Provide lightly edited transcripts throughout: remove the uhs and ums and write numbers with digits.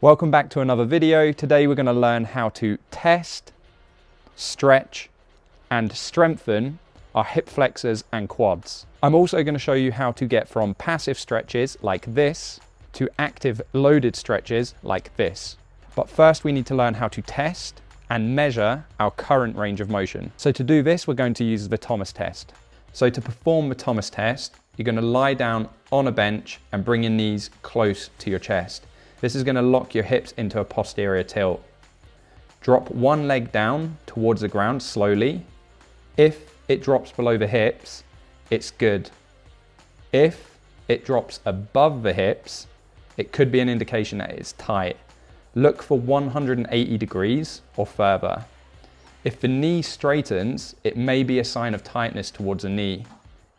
Welcome back to another video. Today we're going to learn how to test, stretch and strengthen our hip flexors and quads. I'm also going to show you how to get from passive stretches like this to active loaded stretches like this. But first we need to learn how to test and measure our current range of motion. So to do this, we're going to use the Thomas test. So to perform the Thomas test, you're going to lie down on a bench and bring your knees close to your chest. This is going to lock your hips into a posterior tilt. Drop one leg down towards the ground slowly. If it drops below the hips, it's good. If it drops above the hips, it could be an indication that it's tight. Look for 180 degrees or further. If the knee straightens, it may be a sign of tightness towards the knee.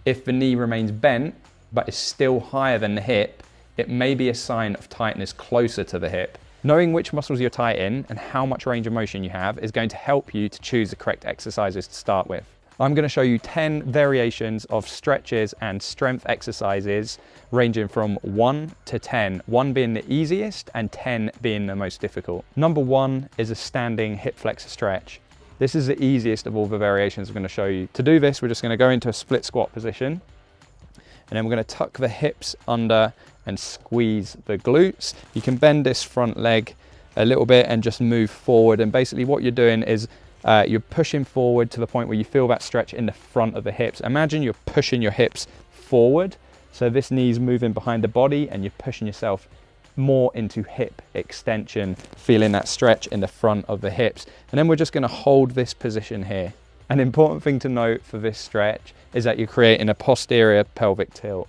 If the knee remains bent, but is still higher than the hip, it may be a sign of tightness closer to the hip. Knowing which muscles you're tight in and how much range of motion you have is going to help you to choose the correct exercises to start with. I'm going to show you 10 variations of stretches and strength exercises ranging from 1 to 10, 1 being the easiest and 10 being the most difficult. Number 1 is a standing hip flexor stretch. This is the easiest of all the variations I'm going to show you. To do this, we're just going to go into a split squat position, and then we're going to tuck the hips under and squeeze the glutes. You can bend this front leg a little bit and just move forward. And basically what you're doing is you're pushing forward to the point where you feel that stretch in the front of the hips. Imagine you're pushing your hips forward. So this knee's moving behind the body and you're pushing yourself more into hip extension, feeling that stretch in the front of the hips. And then we're just going to hold this position here. An important thing to note for this stretch is that you're creating a posterior pelvic tilt.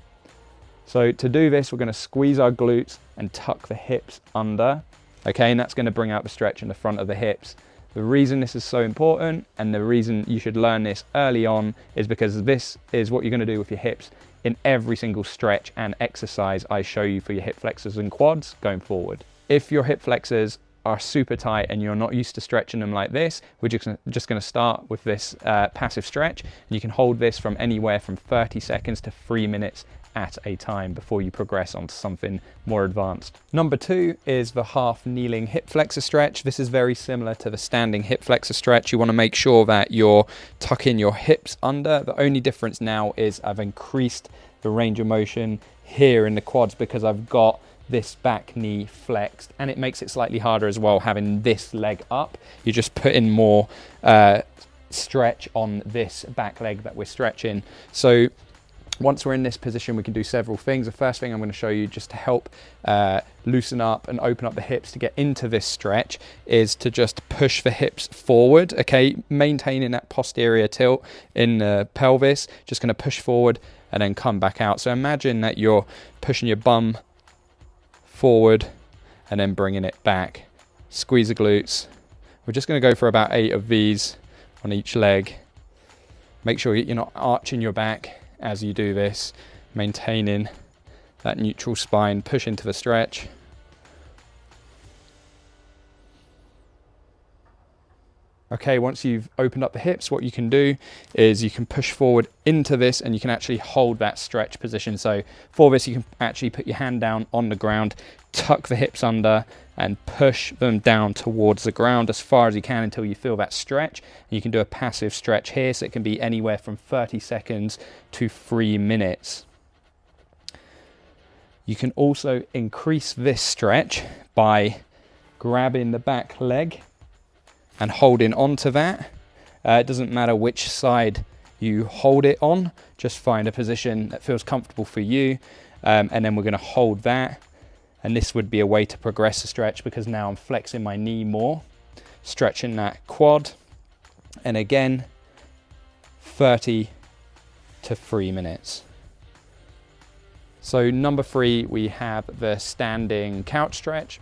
So to do this, we're going to squeeze our glutes and tuck the hips under, okay? And that's going to bring out the stretch in the front of the hips. The reason this is so important and the reason you should learn this early on is because this is what you're going to do with your hips in every single stretch and exercise I show you for your hip flexors and quads going forward. If your hip flexors are super tight and you're not used to stretching them like this, we're just going to start with this passive stretch. And you can hold this from anywhere from 30 seconds to 3 minutes at a time before you progress onto something more advanced. Number 2 is the half kneeling hip flexor stretch. This is very similar to the standing hip flexor stretch. You want to make sure that you're tucking your hips under. The only difference now is I've increased the range of motion here in the quads because I've got this back knee flexed, and it makes it slightly harder as well having this leg up. You just put in more stretch on this back leg that we're stretching. So once we're in this position, we can do several things. The first thing I'm going to show you just to help loosen up and open up the hips to get into this stretch is to just push the hips forward, okay? Maintaining that posterior tilt in the pelvis, just going to push forward and then come back out. So imagine that you're pushing your bum forward and then bringing it back. Squeeze the glutes. We're just going to go for about 8 of these on each leg. Make sure you're not arching your back as you do this, maintaining that neutral spine. Push into the stretch. Okay, once you've opened up the hips, what you can do is you can push forward into this and you can actually hold that stretch position. So for this, you can actually put your hand down on the ground, tuck the hips under and push them down towards the ground as far as you can until you feel that stretch. And you can do a passive stretch here, so it can be anywhere from 30 seconds to 3 minutes. You can also increase this stretch by grabbing the back leg and holding onto that. It doesn't matter which side you hold it on, just find a position that feels comfortable for you. And then we're gonna hold that. And this would be a way to progress the stretch because now I'm flexing my knee more, stretching that quad. And again, 30 to 3 minutes. So number 3, we have the standing couch stretch,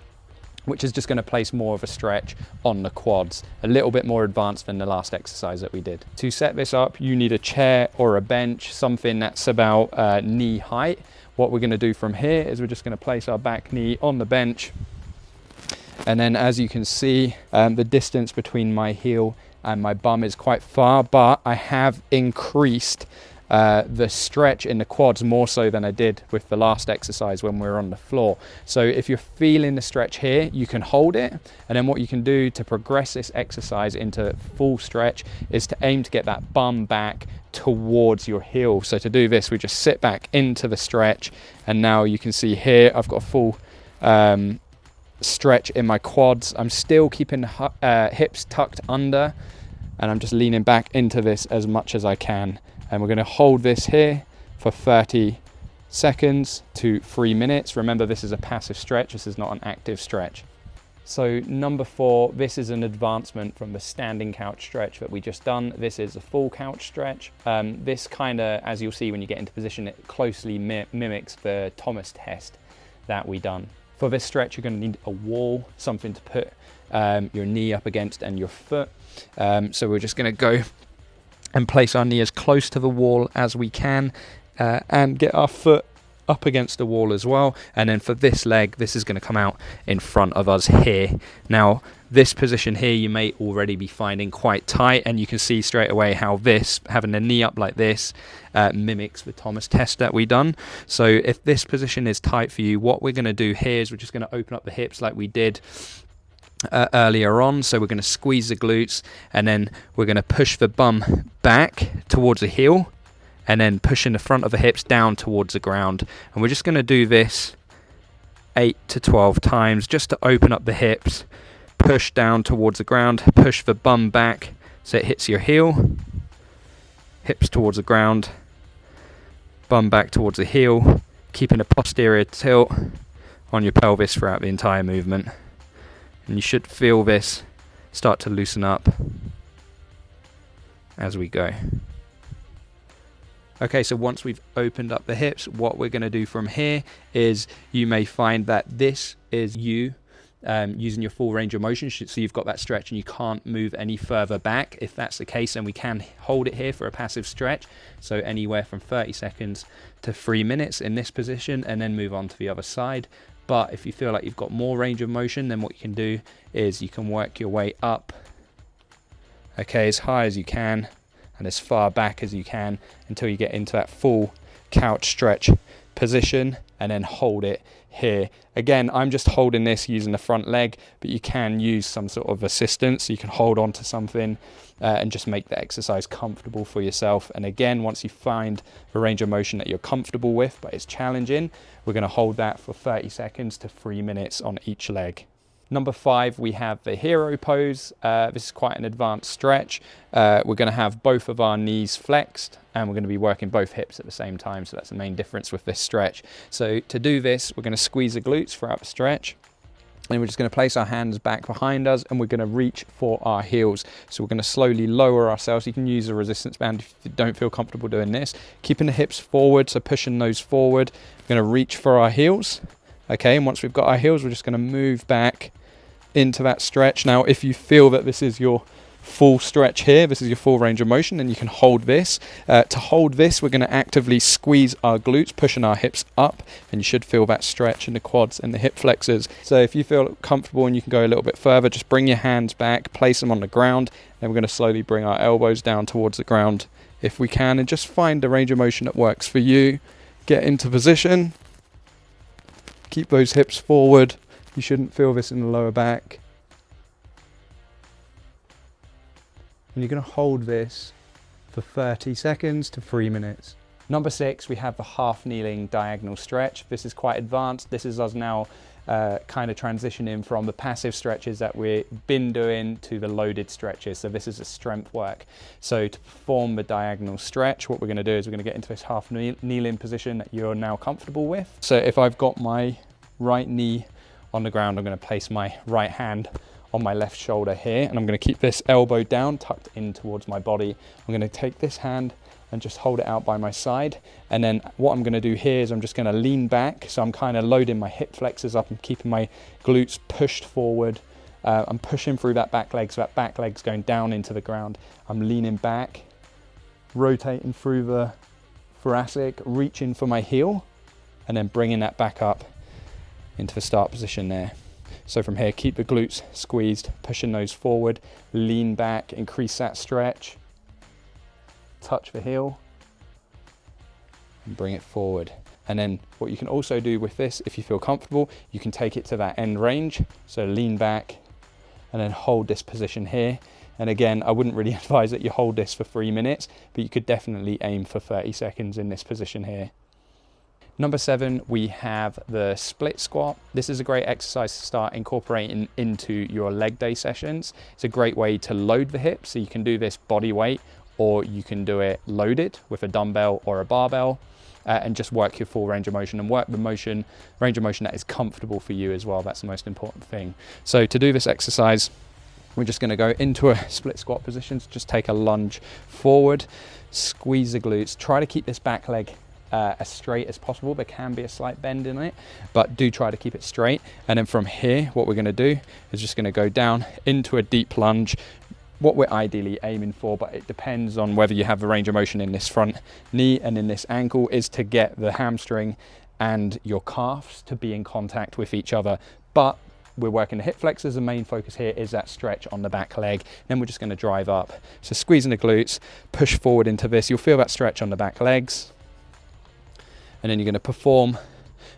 which is just going to place more of a stretch on the quads, a little bit more advanced than the last exercise that we did. To set this up, you need a chair or a bench, something that's about knee height. What we're going to do from here is we're just going to place our back knee on the bench. And then as you can see, the distance between my heel and my bum is quite far, but I have increased the stretch in the quads more so than I did with the last exercise when we were on the floor. So if you're feeling the stretch here, you can hold it, and then what you can do to progress this exercise into full stretch is to aim to get that bum back towards your heel. So to do this, we just sit back into the stretch, and now you can see here I've got a full stretch in my quads. I'm still keeping the hips tucked under, and I'm just leaning back into this as much as I can. And we're going to hold this here for 30 seconds to 3 minutes. Remember, this is a passive stretch, this is not an active stretch. So number 4, this is an advancement from the standing couch stretch that we just done. This is a full couch stretch. This kind of, as you'll see when you get into position, it closely mimics the Thomas test that we done. For this stretch, you're going to need a wall, something to put your knee up against and your foot. So we're just going to go and place our knee as close to the wall as we can, and get our foot up against the wall as well. And then for this leg, this is going to come out in front of us here. Now this position here you may already be finding quite tight, and you can see straight away how this, having the knee up like this, mimics the Thomas test that we done. So if this position is tight for you, what we're going to do here is we're just going to open up the hips like we did earlier on. So we're going to squeeze the glutes, and then we're going to push the bum back towards the heel, and then pushing the front of the hips down towards the ground. And we're just going to do this 8 to 12 times just to open up the hips, push down towards the ground, push the bum back so it hits your heel, hips towards the ground, bum back towards the heel, keeping a posterior tilt on your pelvis throughout the entire movement. And you should feel this start to loosen up as we go. Okay, so once we've opened up the hips, what we're going to do from here is, you may find that this is you using your full range of motion, so you've got that stretch and you can't move any further back. If that's the case, then we can hold it here for a passive stretch, so anywhere from 30 seconds to 3 minutes in this position, and then move on to the other side. But if you feel like you've got more range of motion, then what you can do is you can work your way up, okay, as high as you can and as far back as you can until you get into that full couch stretch position, and then hold it here. Again, I'm just holding this using the front leg, but you can use some sort of assistance. You can hold on to something and just make the exercise comfortable for yourself. And again, once you find a range of motion that you're comfortable with but it's challenging, we're going to hold that for 30 seconds to 3 minutes on each leg. Number 5, we have the hero pose. This is quite an advanced stretch. We're going to have both of our knees flexed, and we're going to be working both hips at the same time. So that's the main difference with this stretch. So to do this, we're going to squeeze the glutes throughout the stretch. And we're just going to place our hands back behind us, and we're going to reach for our heels. So we're going to slowly lower ourselves. You can use a resistance band if you don't feel comfortable doing this. Keeping the hips forward, so pushing those forward. We're going to reach for our heels. Okay, and once we've got our heels, we're just going to move back into that stretch. Now, if you feel that this is your full stretch here, this is your full range of motion, then you can hold this. To hold this, we're going to actively squeeze our glutes, pushing our hips up, and you should feel that stretch in the quads and the hip flexors. So if you feel comfortable and you can go a little bit further, just bring your hands back, place them on the ground, then we're going to slowly bring our elbows down towards the ground if we can, and just find the range of motion that works for you. Get into position. Keep those hips forward. You shouldn't feel this in the lower back. And you're going to hold this for 30 seconds to 3 minutes. Number 6, we have the half kneeling diagonal stretch. This is quite advanced. This is us now kind of transitioning from the passive stretches that we've been doing to the loaded stretches. So this is a strength work. So to perform the diagonal stretch, what we're going to do is we're going to get into this half kneeling position that you're now comfortable with. So if I've got my right knee on the ground, I'm going to place my right hand on my left shoulder here, and I'm going to keep this elbow down, tucked in towards my body. I'm going to take this hand and just hold it out by my side, and then what I'm going to do here is I'm just going to lean back, so I'm kind of loading my hip flexors up and keeping my glutes pushed forward. I'm pushing through that back leg, so that back leg's going down into the ground. I'm leaning back, rotating through the thoracic, reaching for my heel, and then bringing that back up into the start position there. So from here, keep the glutes squeezed, pushing those forward, lean back, increase that stretch, touch the heel, and bring it forward. And then what you can also do with this, if you feel comfortable, you can take it to that end range. So lean back and then hold this position here. And again, I wouldn't really advise that you hold this for 3 minutes, but you could definitely aim for 30 seconds in this position here. Number 7, we have the split squat. This is a great exercise to start incorporating into your leg day sessions. It's a great way to load the hips. So you can do this body weight, or you can do it loaded with a dumbbell or a barbell, and just work your full range of motion and work the range of motion that is comfortable for you as well. That's the most important thing. So to do this exercise, we're just going to go into a split squat position. So just take a lunge forward, squeeze the glutes, try to keep this back leg as straight as possible. There can be a slight bend in it, but do try to keep it straight. And then from here, what we're going to do is just going to go down into a deep lunge, what we're ideally aiming for, but it depends on whether you have a range of motion in this front knee and in this ankle, is to get the hamstring and your calves to be in contact with each other. But we're working the hip flexors. The main focus here is that stretch on the back leg. Then we're just going to drive up. So squeezing the glutes, push forward into this. You'll feel that stretch on the back legs. And then you're going to perform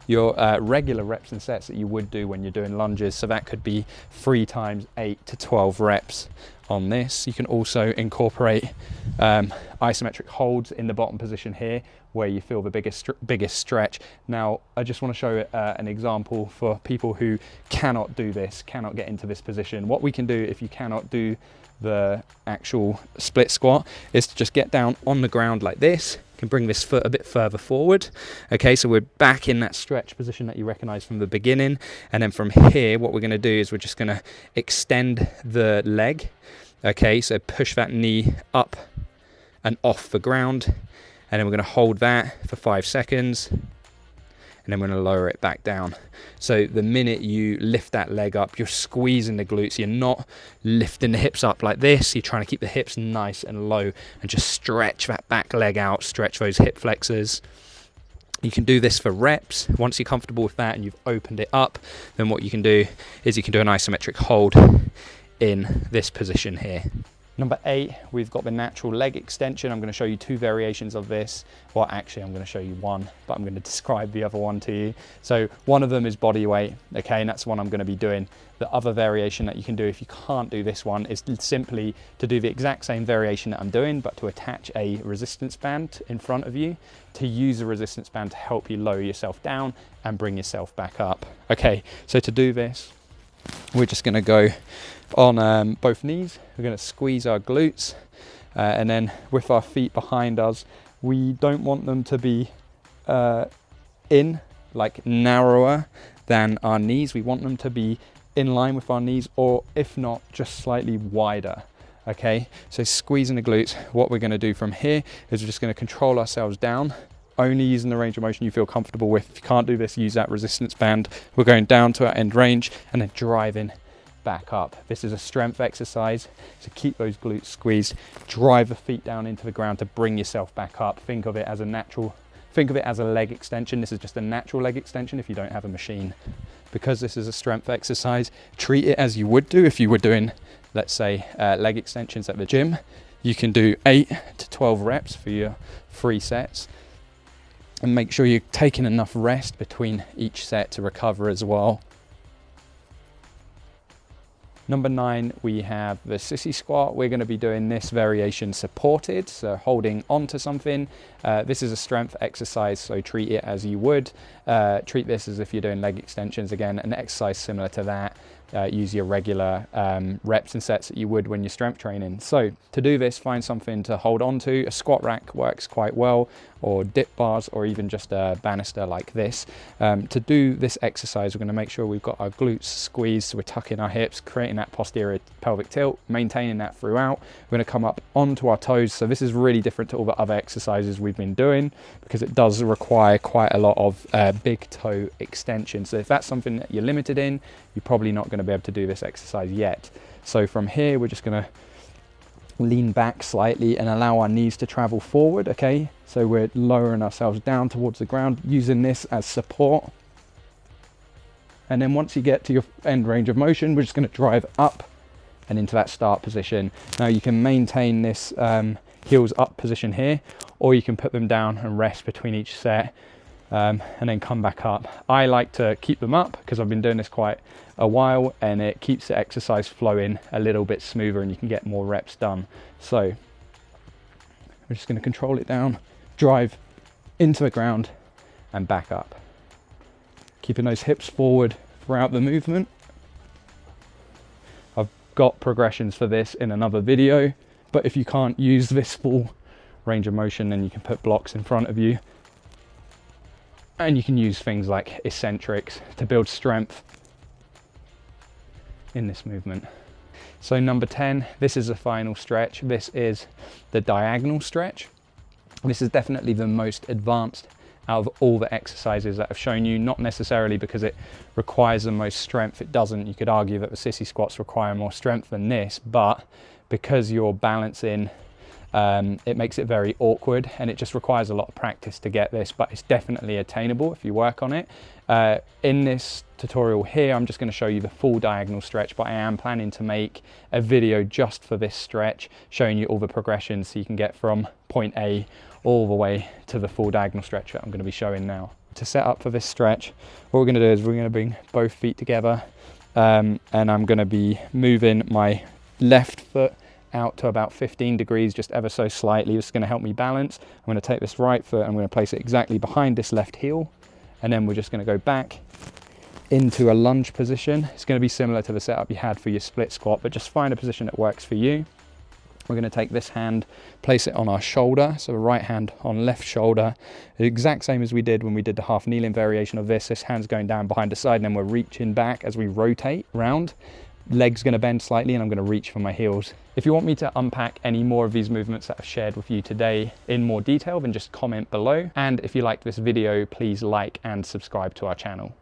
your regular reps and sets that you would do when you're doing lunges. So that could be 3 times 8 to 12 reps on this. You can also incorporate isometric holds in the bottom position here, where you feel the biggest stretch. Now, I just want to show an example for people who cannot do this, cannot get into this position. What we can do if you cannot do the actual split squat is to just get down on the ground like this. You can bring this foot a bit further forward. Okay, so we're back in that stretch position that you recognize from the beginning. And then from here, what we're going to do is we're just going to extend the leg. Okay, so push that knee up and off the ground. And then we're going to hold that for 5 seconds. And then we're going to lower it back down. So the minute you lift that leg up, you're squeezing the glutes. You're not lifting the hips up like this. You're trying to keep the hips nice and low and just stretch that back leg out, stretch those hip flexors. You can do this for reps. Once you're comfortable with that and you've opened it up, then what you can do is you can do an isometric hold in this position here. Number 8, we've got the natural leg extension. I'm going to show you 2 variations of this. Well, actually, I'm going to show you one, but I'm going to describe the other one to you. So one of them is body weight, okay, and that's the one I'm going to be doing. The other variation that you can do if you can't do this one is simply to do the exact same variation that I'm doing, but to attach a resistance band in front of you, to use a resistance band to help you lower yourself down and bring yourself back up. Okay, so to do this, we're just going to go on both knees. We're going to squeeze our glutes, and then with our feet behind us, we don't want them to be narrower than our knees. We want them to be in line with our knees, or if not, just slightly wider. Okay, so squeezing the glutes. What we're going to do from here is we're just going to control ourselves down, only using the range of motion you feel comfortable with. If you can't do this, use that resistance band. We're going down to our end range and then driving back up. This is a strength exercise, so keep those glutes squeezed, drive the feet down into the ground to bring yourself back up. Think of it as a leg extension. This is just a natural leg extension if you don't have a machine. Because this is a strength exercise, treat it as you would do if you were doing, let's say, leg extensions at the gym. You can do 8 to 12 reps for your 3 sets. And make sure you're taking enough rest between each set to recover as well. Number 9, we have the Sissy Squat. We're going to be doing this variation supported, so holding onto something. This is a strength exercise, so treat it as you would. Treat this as if you're doing leg extensions. Again, an exercise similar to that. Use your regular reps and sets that you would when you're strength training. So to do this, find something to hold on to. A squat rack works quite well, or dip bars, or even just a banister like this. To do this exercise, we're going to make sure we've got our glutes squeezed, so we're tucking our hips, creating that posterior pelvic tilt, maintaining that throughout. We're going to come up onto our toes. So this is really different to all the other exercises we've been doing, because it does require quite a lot of big toe extension. So if that's something that you're limited in, you're probably not going to be able to do this exercise yet. So from here, we're just going to lean back slightly and allow our knees to travel forward. Okay, so we're lowering ourselves down towards the ground, using this as support. And then once you get to your end range of motion, we're just going to drive up and into that start position. Now you can maintain this heels up position here, or you can put them down and rest between each set and then come back up. I like to keep them up because I've been doing this quite a while, and it keeps the exercise flowing a little bit smoother and you can get more reps done. So we're just going to control it down, drive into the ground and back up. Keeping those hips forward throughout the movement. I've got progressions for this in another video, but if you can't use this full range of motion, then you can put blocks in front of you. And you can use things like eccentrics to build strength in this movement. So number 10, this is the final stretch. This is the diagonal stretch. This is definitely the most advanced out of all the exercises that I've shown you, not necessarily because it requires the most strength. It doesn't. You could argue that the sissy squats require more strength than this, but because you're balancing, it makes it very awkward, and it just requires a lot of practice to get this, but it's definitely attainable if you work on it. In this tutorial here, I'm just going to show you the full diagonal stretch, but I am planning to make a video just for this stretch, showing you all the progressions so you can get from point A all the way to the full diagonal stretch that I'm going to be showing now. To set up for this stretch, what we're going to do is we're going to bring both feet together, and I'm going to be moving my left foot out to about 15 degrees, just ever so slightly. This is going to help me balance. I'm going to take this right foot, I'm going to place it exactly behind this left heel, and then we're just going to go back into a lunge position. It's going to be similar to the setup you had for your split squat, but just find a position that works for you. We're going to take this hand, place it on our shoulder, so right hand on left shoulder, the exact same as we did when we did the half kneeling variation of this. This hand's going down behind the side, and then we're reaching back as we rotate round. Leg's going to bend slightly, and I'm going to reach for my heels. If you want me to unpack any more of these movements that I've shared with you today in more detail, then just comment below. And if you liked this video, please like and subscribe to our channel.